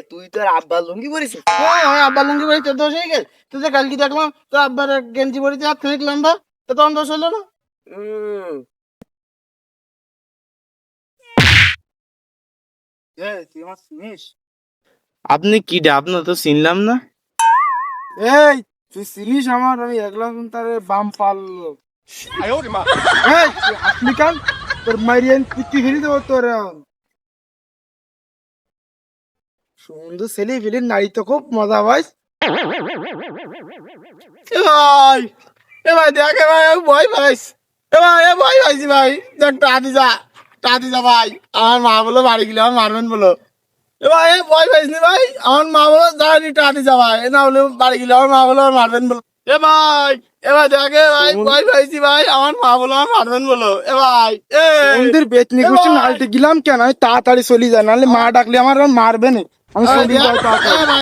তুই তোর আব্বার লুঙ্গি পরিস? হ্যাঁ আব্বার লুঙ্গি পরে তোর দোষ হয়ে গেল। তুই যে কালকে দেখলাম তোর আব্বার গেঞ্জি পরেছে হাত খানিক লম্বা, তো তখন দোষ হলো না? তুই আমার চিনিস? আপনি কি ডা? আপনার তো চিনলাম না। এই তুই চিনিস আমার? আমি দেখলাম তার বাম পারলো। আপনি কান তোর মারিয়ান পিটি ফেলি দেবো তোর। সুন্দর ছেলে ফেলে নারী তো খুব মজা ভাই। ভাই এ ভাই দেখ এ ভাই, আমি ভয় পাইস। এ ভাই এ ভয় পাইছি ভাই। দেখ টাদি যা ভাই। আমার মা বলো বাড়ি গেলে আমার মারবেন বলো। এ ভাই এ ভয় পাইস নি ভাই। আমার মা বলো যায়নি টাদি যা ভাই। এ না বলে বাড়ি গেলে আমার মা বলো আমার মারবেন বলো। এ ভাই দেখে ভাই ভয় পাইছি ভাই। আমার মা বলো আমার মারবেন বলো। এ ভাই মন্দির বেতনি কুষ্টি নালতে গেলাম কেন? আমি তাড়াতাড়ি চলি যায়, নাহলে মা ডাকলে আমার মারবে না। আমি চলি যাই তাড়াতাড়ি।